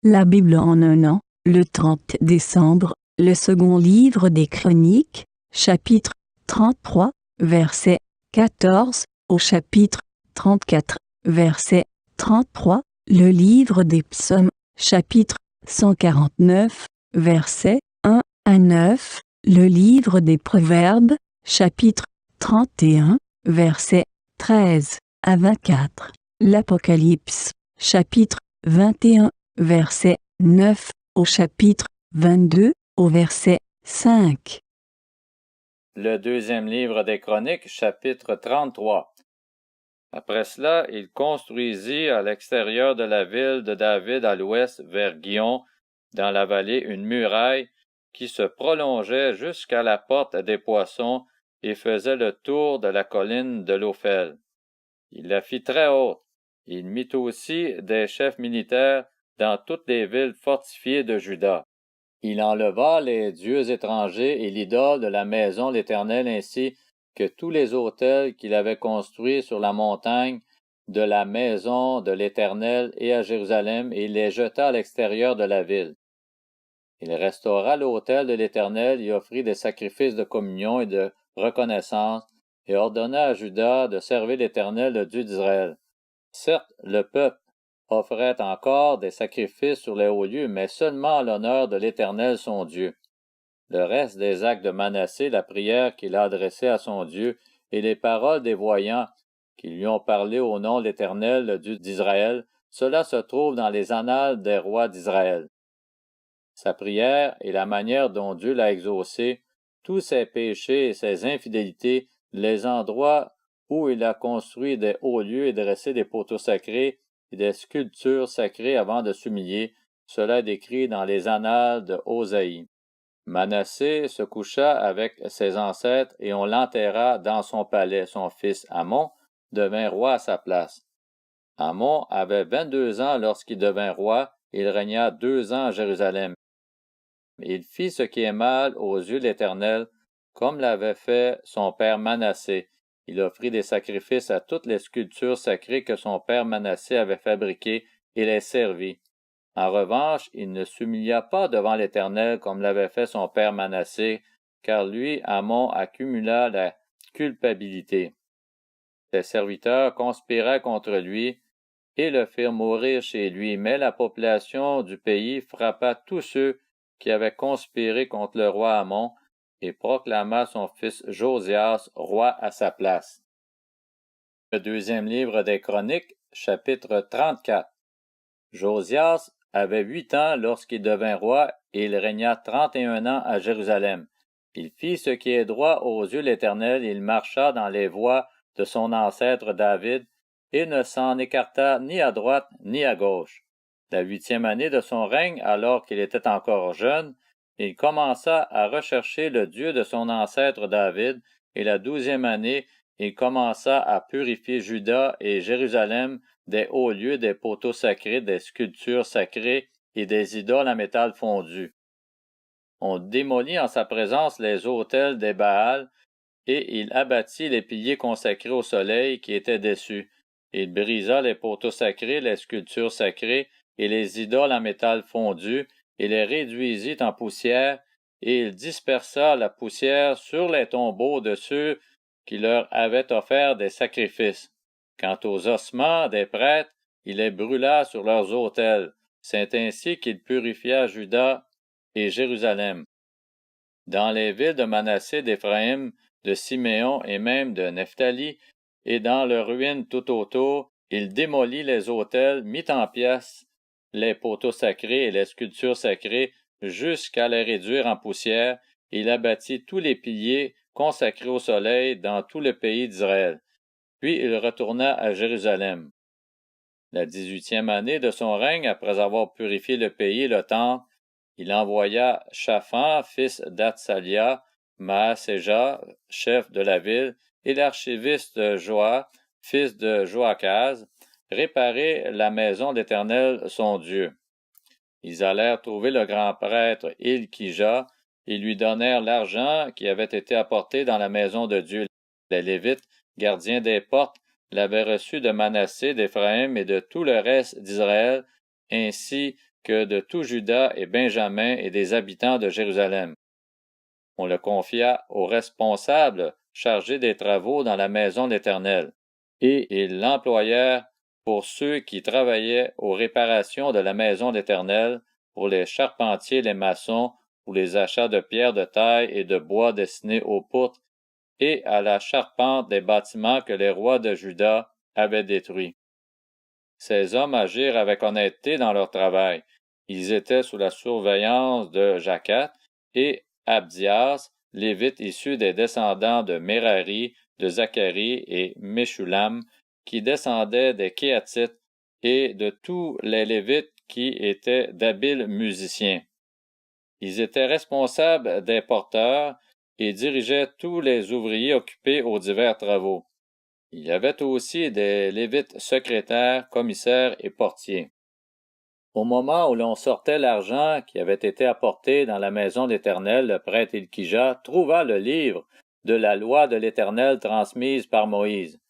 La Bible en un an, le 30 décembre, le second livre des Chroniques, chapitre 33, verset 14, au chapitre 34, verset 33, le livre des Psaumes, chapitre 149, versets 1 à 9, le livre des Proverbes, chapitre 31, versets 13 à 24, l'Apocalypse, chapitre 21, verset 9 au chapitre 22, au verset 5. Le deuxième livre des Chroniques, chapitre 33. Après cela, il construisit à l'extérieur de la ville de David à l'ouest vers Guion, dans la vallée, une muraille qui se prolongeait jusqu'à la porte des Poissons et faisait le tour de la colline de l'Ophel. Il la fit très haute. Il mit aussi des chefs militaires dans toutes les villes fortifiées de Juda. Il enleva les dieux étrangers et l'idole de la maison de l'Éternel ainsi que tous les autels qu'il avait construits sur la montagne de la maison de l'Éternel et à Jérusalem, et il les jeta à l'extérieur de la ville. Il restaura l'autel de l'Éternel et offrit des sacrifices de communion et de reconnaissance, et ordonna à Juda de servir l'Éternel, le Dieu d'Israël. Certes, le peuple offrait encore des sacrifices sur les hauts lieux, mais seulement à l'honneur de l'Éternel son Dieu. Le reste des actes de Manassé, la prière qu'il a adressée à son Dieu, et les paroles des voyants qui lui ont parlé au nom de l'Éternel, le Dieu d'Israël, cela se trouve dans les annales des rois d'Israël. Sa prière et la manière dont Dieu l'a exaucé, tous ses péchés et ses infidélités, les endroits où il a construit des hauts lieux et dressé des poteaux sacrés et des sculptures sacrées avant de s'humilier, cela est décrit dans les annales de Osaïe. Manassé se coucha avec ses ancêtres et on l'enterra dans son palais. Son fils Amon devint roi à sa place. Amon avait 22 ans lorsqu'il devint roi et il régna 2 ans à Jérusalem. Il fit ce qui est mal aux yeux de l'Éternel, comme l'avait fait son père Manassé. Il offrit des sacrifices à toutes les sculptures sacrées que son père Manassé avait fabriquées et les servit. En revanche, il ne s'humilia pas devant l'Éternel comme l'avait fait son père Manassé, car lui, Amon, accumula la culpabilité. Ses serviteurs conspiraient contre lui et le firent mourir chez lui, mais la population du pays frappa tous ceux qui avaient conspiré contre le roi Amon et proclama son fils Josias roi à sa place. Le deuxième livre des Chroniques, chapitre 34. Josias avait 8 ans lorsqu'il devint roi et il régna 31 ans à Jérusalem. Il fit ce qui est droit aux yeux de l'Éternel et il marcha dans les voies de son ancêtre David et ne s'en écarta ni à droite ni à gauche. La 8e année de son règne, alors qu'il était encore jeune, il commença à rechercher le Dieu de son ancêtre David, et la 12e année, il commença à purifier Juda et Jérusalem des hauts lieux, des poteaux sacrés, des sculptures sacrées et des idoles à métal fondu. On démolit en sa présence les autels des Baals, et il abattit les piliers consacrés au soleil qui étaient dessus. Il brisa les poteaux sacrés, les sculptures sacrées et les idoles en métal fondu, et les réduisit en poussière, et il dispersa la poussière sur les tombeaux de ceux qui leur avaient offert des sacrifices. Quant aux ossements des prêtres, il les brûla sur leurs autels. C'est ainsi qu'il purifia Juda et Jérusalem. Dans les villes de Manassé, d'Éphraïm, de Siméon et même de Nephtali, et dans leurs ruines tout autour, il démolit les autels, mit en pièces les poteaux sacrés et les sculptures sacrées, jusqu'à les réduire en poussière, et il abattit tous les piliers consacrés au soleil dans tout le pays d'Israël. Puis il retourna à Jérusalem. La 18e année de son règne, après avoir purifié le pays et le temple, il envoya Shaphan, fils d'Atsalia, Maaséja, chef de la ville, et l'archiviste Joa, fils de Joachaz, réparer la maison d'Éternel son Dieu. Ils allèrent trouver le grand prêtre Ilkija et lui donnèrent l'argent qui avait été apporté dans la maison de Dieu. Les Lévites, gardiens des portes, l'avaient reçu de Manassé, d'Éphraïm et de tout le reste d'Israël, ainsi que de tout Juda et Benjamin et des habitants de Jérusalem. On le confia aux responsables chargés des travaux dans la maison de l'Éternel, et ils l'employèrent pour ceux qui travaillaient aux réparations de la maison de l'Éternel, pour les charpentiers, les maçons, pour les achats de pierres de taille et de bois destinés aux poutres, et à la charpente des bâtiments que les rois de Juda avaient détruits. Ces hommes agirent avec honnêteté dans leur travail. Ils étaient sous la surveillance de Jacat et Abdias, lévites issus des descendants de Merari, de Zacharie et Meshulam, qui descendaient des Kéatites, et de tous les Lévites qui étaient d'habiles musiciens. Ils étaient responsables des porteurs et dirigeaient tous les ouvriers occupés aux divers travaux. Il y avait aussi des Lévites secrétaires, commissaires et portiers. Au moment où l'on sortait l'argent qui avait été apporté dans la maison d'Éternel, le prêtre Ilkija trouva le livre de la loi de l'Éternel transmise par Moïse.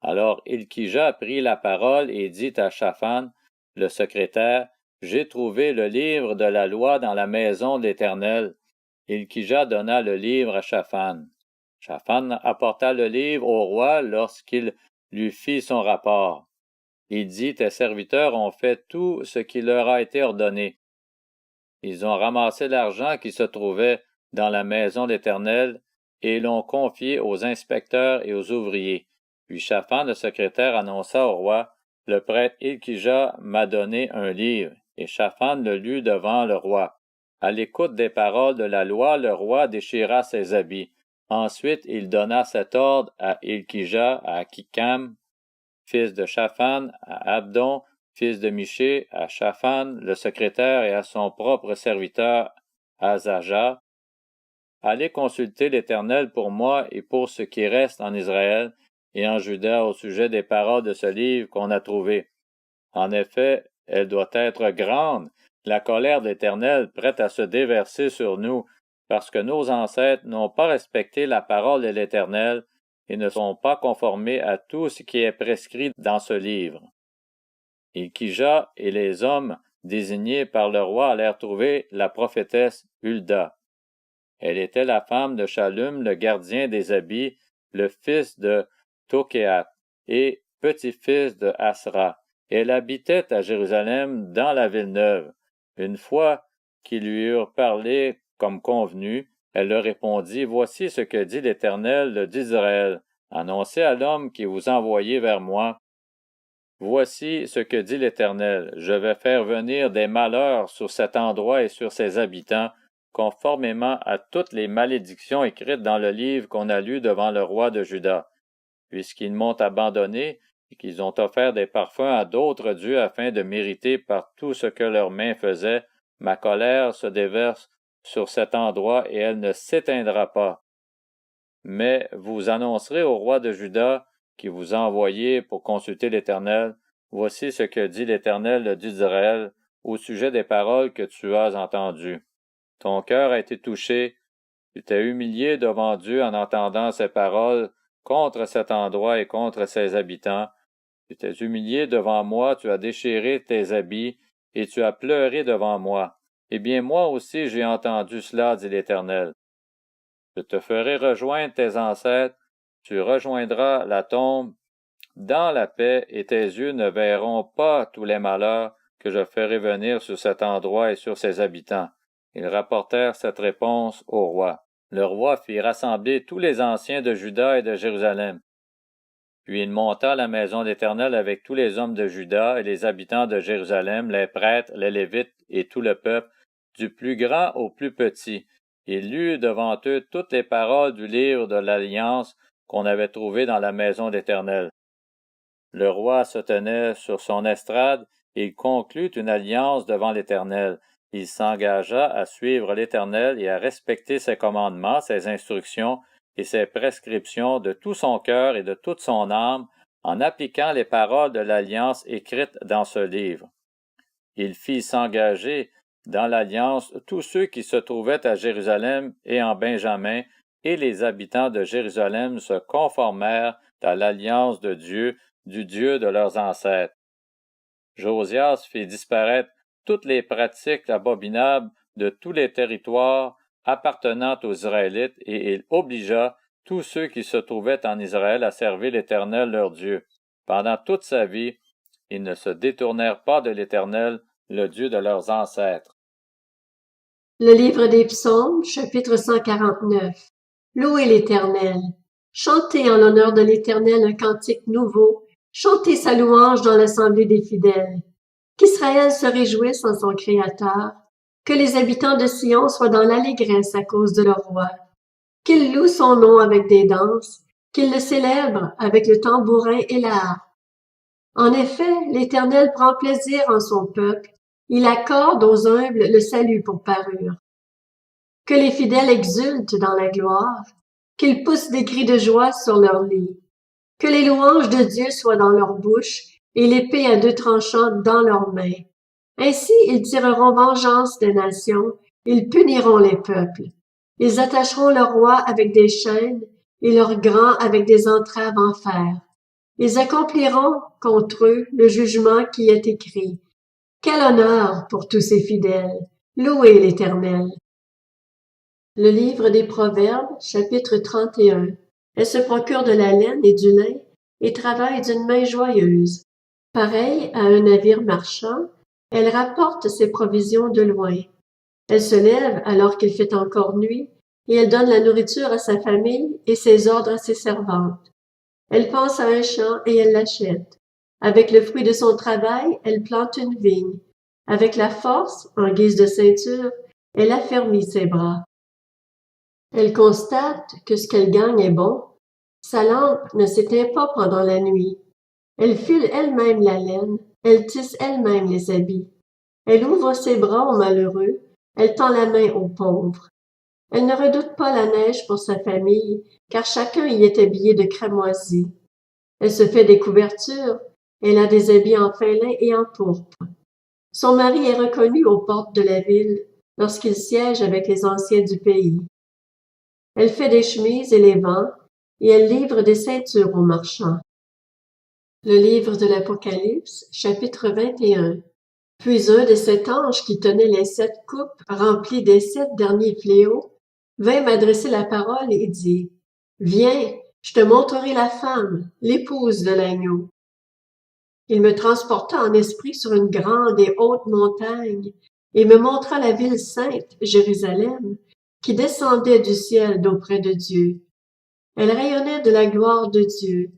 Alors Ilkija prit la parole et dit à Shaphan, le secrétaire, « J'ai trouvé le livre de la loi dans la maison de l'Éternel. » Ilkija donna le livre à Shaphan. Shaphan apporta le livre au roi lorsqu'il lui fit son rapport. Il dit, « Tes serviteurs ont fait tout ce qui leur a été ordonné. Ils ont ramassé l'argent qui se trouvait dans la maison d'Éternel et l'ont confié aux inspecteurs et aux ouvriers. » Puis Shaphan, le secrétaire, annonça au roi, « Le prêtre Ilkija m'a donné un livre. » Et Shaphan le lut devant le roi. À l'écoute des paroles de la loi, le roi déchira ses habits. Ensuite, il donna cet ordre à Ilkija, à Akikam, fils de Shaphan, à Abdon, fils de Miché, à Shaphan, le secrétaire, et à son propre serviteur, Azaja. Allez consulter l'Éternel pour moi et pour ce qui reste en Israël et en Juda au sujet des paroles de ce livre qu'on a trouvé. En effet, elle doit être grande, la colère de l'Éternel prête à se déverser sur nous, parce que nos ancêtres n'ont pas respecté la parole de l'Éternel et ne sont pas conformés à tout ce qui est prescrit dans ce livre. Ilkija et les hommes désignés par le roi allèrent trouver la prophétesse Hulda. Elle était la femme de Shallum, le gardien des habits, le fils de Tokéat et petit-fils de Asra. Elle habitait à Jérusalem dans la ville neuve. Une fois qu'ils lui eurent parlé comme convenu, elle leur répondit, « Voici ce que dit l'Éternel, le Dieu d'Israël. Annoncez à l'homme qui vous envoyez vers moi. Voici ce que dit l'Éternel. Je vais faire venir des malheurs sur cet endroit et sur ses habitants, conformément à toutes les malédictions écrites dans le livre qu'on a lu devant le roi de Juda. Puisqu'ils m'ont abandonné et qu'ils ont offert des parfums à d'autres dieux afin de mériter par tout ce que leurs mains faisaient, ma colère se déverse sur cet endroit et elle ne s'éteindra pas. Mais vous annoncerez au roi de Juda, qui vous a envoyé pour consulter l'Éternel, voici ce que dit l'Éternel, le Dieu d'Israël, au sujet des paroles que tu as entendues. Ton cœur a été touché, tu t'es humilié devant Dieu en entendant ces paroles contre cet endroit et contre ses habitants. Tu t'es humilié devant moi, tu as déchiré tes habits, et tu as pleuré devant moi. Eh bien, moi aussi j'ai entendu cela, dit l'Éternel. Je te ferai rejoindre tes ancêtres, tu rejoindras la tombe dans la paix, et tes yeux ne verront pas tous les malheurs que je ferai venir sur cet endroit et sur ses habitants. Ils rapportèrent cette réponse au roi. Le roi fit rassembler tous les anciens de Juda et de Jérusalem. Puis il monta à la maison d'Éternel avec tous les hommes de Juda et les habitants de Jérusalem, les prêtres, les Lévites et tout le peuple, du plus grand au plus petit. Il lut devant eux toutes les paroles du livre de l'Alliance qu'on avait trouvé dans la maison d'Éternel. Le roi se tenait sur son estrade et il conclut une alliance devant l'Éternel. Il s'engagea à suivre l'Éternel et à respecter ses commandements, ses instructions et ses prescriptions de tout son cœur et de toute son âme, en appliquant les paroles de l'alliance écrites dans ce livre. Il fit s'engager dans l'alliance tous ceux qui se trouvaient à Jérusalem et en Benjamin, et les habitants de Jérusalem se conformèrent à l'alliance de Dieu, du Dieu de leurs ancêtres. Josias fit disparaître toutes les pratiques abominables de tous les territoires appartenant aux Israélites, et il obligea tous ceux qui se trouvaient en Israël à servir l'Éternel leur Dieu. Pendant toute sa vie, ils ne se détournèrent pas de l'Éternel, le Dieu de leurs ancêtres. Le livre des Psaumes, chapitre 149. Louez l'Éternel. Chantez en l'honneur de l'Éternel un cantique nouveau. Chantez sa louange dans l'assemblée des fidèles. Qu'Israël se réjouisse en son Créateur. Que les habitants de Sion soient dans l'allégresse à cause de leur roi. Qu'ils louent son nom avec des danses. Qu'ils le célèbrent avec le tambourin et la harpe. En effet, l'Éternel prend plaisir en son peuple. Il accorde aux humbles le salut pour parure. Que les fidèles exultent dans la gloire, qu'ils poussent des cris de joie sur leur lit. Que les louanges de Dieu soient dans leur bouche et l'épée à 2 tranchants dans leurs mains. Ainsi, ils tireront vengeance des nations, ils puniront les peuples. Ils attacheront leur roi avec des chaînes et leurs grands avec des entraves en fer. Ils accompliront contre eux le jugement qui est écrit. Quel honneur pour tous ces fidèles! Louez l'Éternel! Le livre des Proverbes, chapitre 31. Elle se procure de la laine et du lin et travaille d'une main joyeuse. Pareille à un navire marchand, elle rapporte ses provisions de loin. Elle se lève alors qu'il fait encore nuit et elle donne la nourriture à sa famille et ses ordres à ses servantes. Elle pense à un champ et elle l'achète. Avec le fruit de son travail, elle plante une vigne. Avec la force, en guise de ceinture, elle affermit ses bras. Elle constate que ce qu'elle gagne est bon. Sa lampe ne s'éteint pas pendant la nuit. Elle file elle-même la laine, elle tisse elle-même les habits. Elle ouvre ses bras aux malheureux, elle tend la main aux pauvres. Elle ne redoute pas la neige pour sa famille, car chacun y est habillé de cramoisi. Elle se fait des couvertures, elle a des habits en fin lin et en pourpre. Son mari est reconnu aux portes de la ville lorsqu'il siège avec les anciens du pays. Elle fait des chemises et les vend, et elle livre des ceintures aux marchands. Le livre de l'Apocalypse, chapitre 21. Puis un des 7 anges qui tenaient les 7 coupes remplies des 7 derniers fléaux vint m'adresser la parole et dit: Viens, je te montrerai la femme, l'épouse de l'agneau. Il me transporta en esprit sur une grande et haute montagne et me montra la ville sainte, Jérusalem, qui descendait du ciel d'auprès de Dieu. Elle rayonnait de la gloire de Dieu.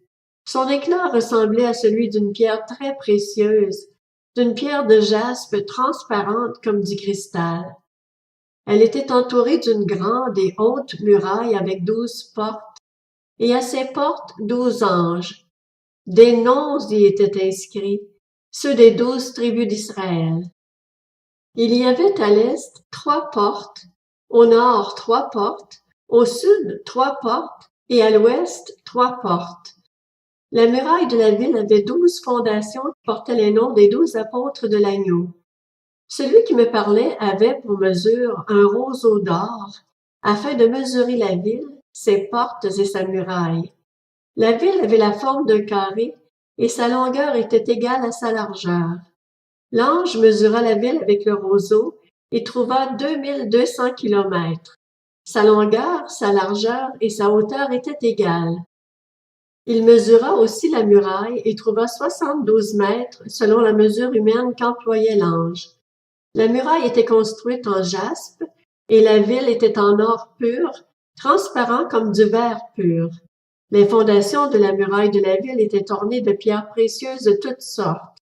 Son éclat ressemblait à celui d'une pierre très précieuse, d'une pierre de jaspe transparente comme du cristal. Elle était entourée d'une grande et haute muraille avec 12 portes, et à ces portes 12 anges. Des noms y étaient inscrits, ceux des 12 tribus d'Israël. Il y avait à l'est 3 portes, au nord 3 portes, au sud 3 portes, et à l'ouest 3 portes. La muraille de la ville avait 12 fondations qui portaient les noms des 12 apôtres de l'agneau. Celui qui me parlait avait pour mesure un roseau d'or, afin de mesurer la ville, ses portes et sa muraille. La ville avait la forme d'un carré, et sa longueur était égale à sa largeur. L'ange mesura la ville avec le roseau et trouva 2200 kilomètres. Sa longueur, sa largeur et sa hauteur étaient égales. Il mesura aussi la muraille et trouva 72 mètres selon la mesure humaine qu'employait l'ange. La muraille était construite en jaspe et la ville était en or pur, transparent comme du verre pur. Les fondations de la muraille de la ville étaient ornées de pierres précieuses de toutes sortes.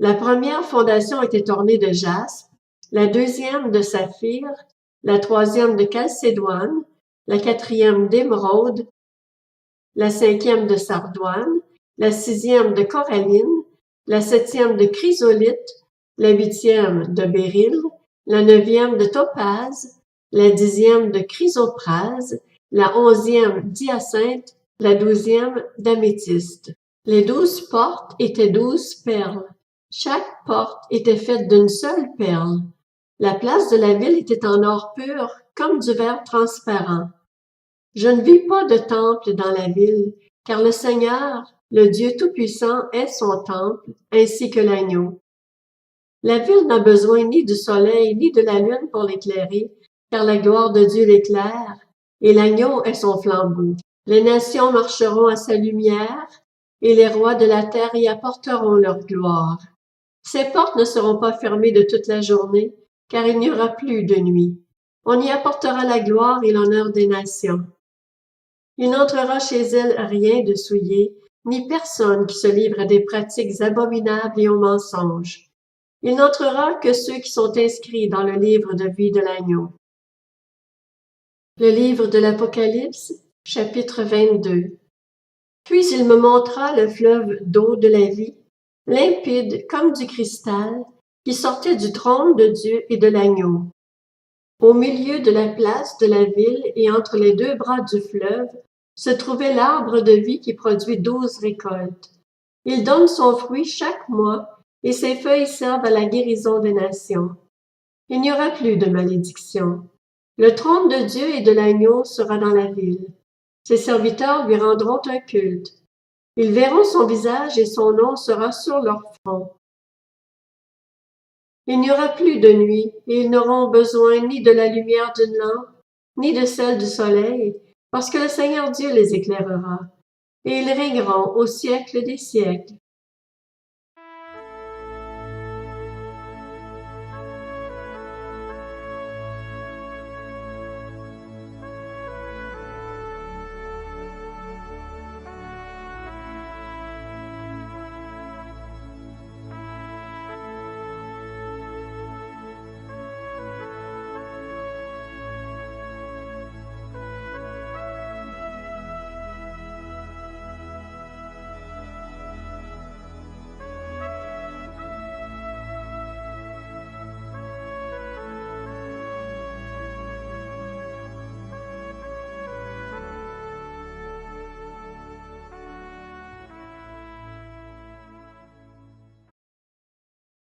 La première fondation était ornée de jaspe, la deuxième de saphir, la troisième de chalcédoine, la quatrième d'émeraude, la cinquième de sardoine, la sixième de coralline, la septième de chrysolite, la huitième de béryl, la neuvième de topaze, la dixième de chrysoprase, la 11e d'hyacinthe, la 12e d'améthyste. Les 12 portes étaient 12 perles. Chaque porte était faite d'une seule perle. La place de la ville était en or pur, comme du verre transparent. Je ne vis pas de temple dans la ville, car le Seigneur, le Dieu Tout-Puissant, est son temple, ainsi que l'agneau. La ville n'a besoin ni du soleil ni de la lune pour l'éclairer, car la gloire de Dieu l'éclaire, et l'agneau est son flambeau. Les nations marcheront à sa lumière, et les rois de la terre y apporteront leur gloire. Ses portes ne seront pas fermées de toute la journée, car il n'y aura plus de nuit. On y apportera la gloire et l'honneur des nations. Il n'entrera chez elle rien de souillé, ni personne qui se livre à des pratiques abominables et aux mensonges. Il n'entrera que ceux qui sont inscrits dans le livre de vie de l'agneau. Le livre de l'Apocalypse, chapitre 22. Puis il me montra le fleuve d'eau de la vie, limpide comme du cristal, qui sortait du trône de Dieu et de l'agneau. Au milieu de la place de la ville et entre les deux bras du fleuve, se trouvait l'arbre de vie qui produit 12 récoltes. Il donne son fruit chaque mois, et ses feuilles servent à la guérison des nations. Il n'y aura plus de malédiction. Le trône de Dieu et de l'agneau sera dans la ville. Ses serviteurs lui rendront un culte. Ils verront son visage et son nom sera sur leur front. Il n'y aura plus de nuit, et ils n'auront besoin ni de la lumière d'une lampe, ni de celle du soleil, parce que le Seigneur Dieu les éclairera, et ils régneront au siècle des siècles.